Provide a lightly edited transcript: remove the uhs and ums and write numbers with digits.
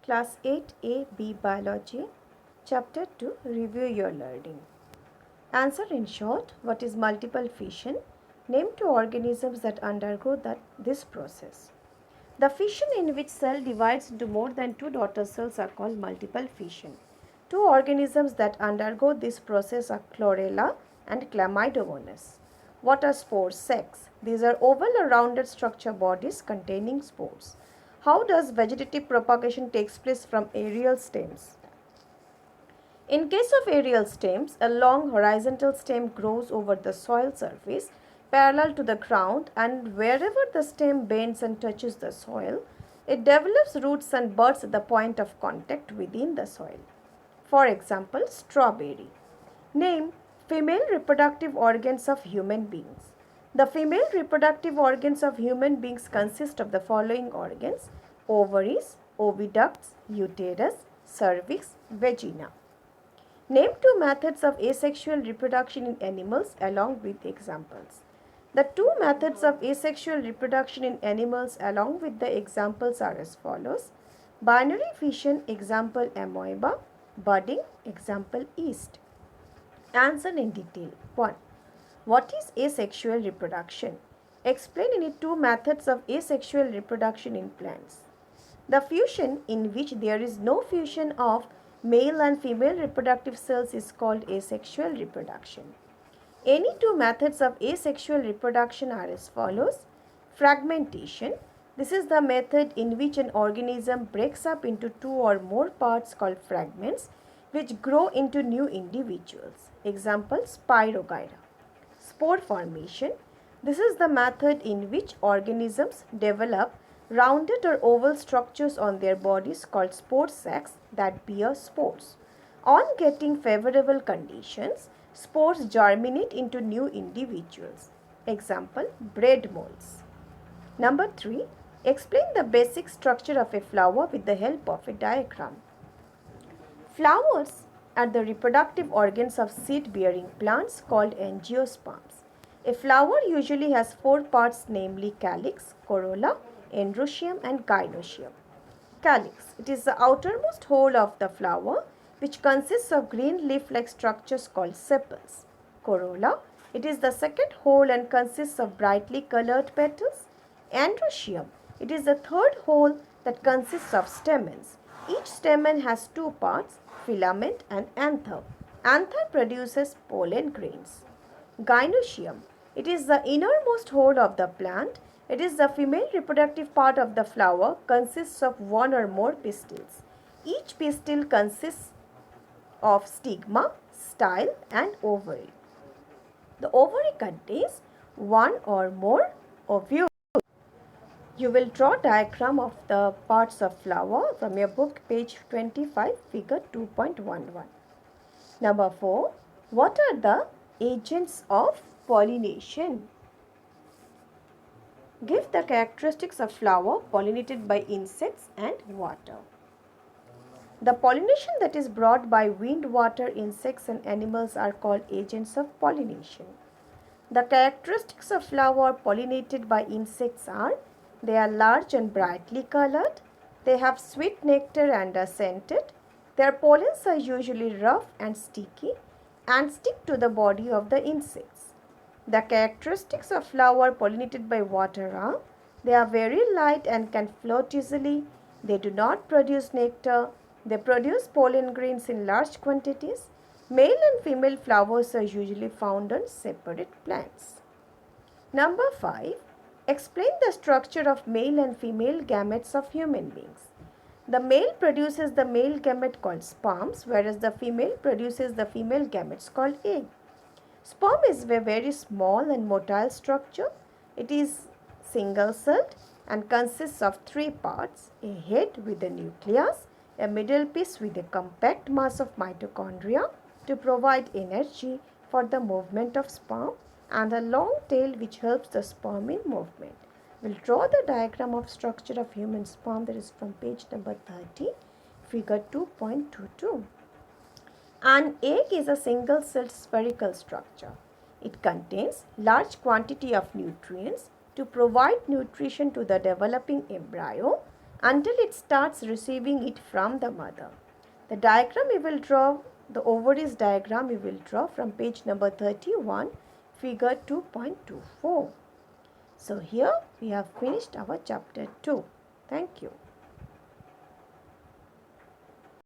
Class 8A B Biology, Chapter 2 Review Your Learning. Answer in short, what is multiple fission? Name two organisms that undergo this process. The fission in which cell divides into more than two daughter cells are called multiple fission. Two organisms that undergo this process are Chlorella and Chlamydomonas. What are spores? Sacs. These are oval or rounded structure bodies containing spores. How does vegetative propagation takes place from aerial stems? In case of aerial stems, a long horizontal stem grows over the soil surface parallel to the ground, and wherever the stem bends and touches the soil, it develops roots and buds at the point of contact within the soil. For example, strawberry. Name female reproductive organs of human beings. The female reproductive organs of human beings consist of the following organs: ovaries, oviducts, uterus, cervix, vagina. Name two methods of asexual reproduction in animals along with examples. The two methods of asexual reproduction in animals along with the examples are as follows: binary fission, example amoeba; budding, example yeast. Answer in detail. 1. What is asexual reproduction? Explain any two methods of asexual reproduction in plants. The fusion in which there is no fusion of male and female reproductive cells is called asexual reproduction. Any two methods of asexual reproduction are as follows: fragmentation. This is the method in which an organism breaks up into two or more parts called fragments, which grow into new individuals. Example, Spirogyra. Spore formation. This is the method in which organisms develop rounded or oval structures on their bodies called spore sacs that bear spores. On getting favorable conditions, spores germinate into new individuals. Example, bread molds. Number 3. Explain the basic structure of a flower with the help of a diagram. Flowers are the reproductive organs of seed-bearing plants called angiosperms. A flower usually has four parts, namely calyx, corolla, androecium and gynoecium. Calyx. It is the outermost hole of the flower, which consists of green leaf-like structures called sepals. Corolla. It is the second hole and consists of brightly colored petals. Androecium. It is the third hole that consists of stamens. Each stamen has two parts, filament and anther. Anther produces pollen grains. Gynoecium. It is the innermost hole of the plant. It is the female reproductive part of the flower, consists of one or more pistils. Each pistil consists of stigma, style and ovary. The ovary contains one or more ovules. You will draw diagram of the parts of flower from your book, page 25, figure 2.11. Number 4. What are the agents of pollination? Give the characteristics of flower pollinated by insects and water. The pollination that is brought by wind, water, insects and animals are called agents of pollination. The characteristics of flower pollinated by insects are: they are large and brightly colored, they have sweet nectar and are scented, their pollens are usually rough and sticky and stick to the body of the insects. The characteristics of flower pollinated by water are: they are very light and can float easily, they do not produce nectar, they produce pollen grains in large quantities. Male and female flowers are usually found on separate plants. Number 5. Explain the structure of male and female gametes of human beings. The male produces the male gamete called sperms, whereas the female produces the female gametes called egg. Sperm is a very small and motile structure. It is single-celled and consists of three parts: a head with a nucleus, a middle piece with a compact mass of mitochondria to provide energy for the movement of sperm, and a long tail which helps the sperm in movement. We'll draw the diagram of structure of human sperm, that is from page number 30, figure 2.22. An egg is a single-celled spherical structure. It contains large quantity of nutrients to provide nutrition to the developing embryo, until it starts receiving it from the mother. The diagram we will draw, the ovaries diagram we will draw from page number 31, figure 2.24. So here we have finished our chapter 2. Thank you.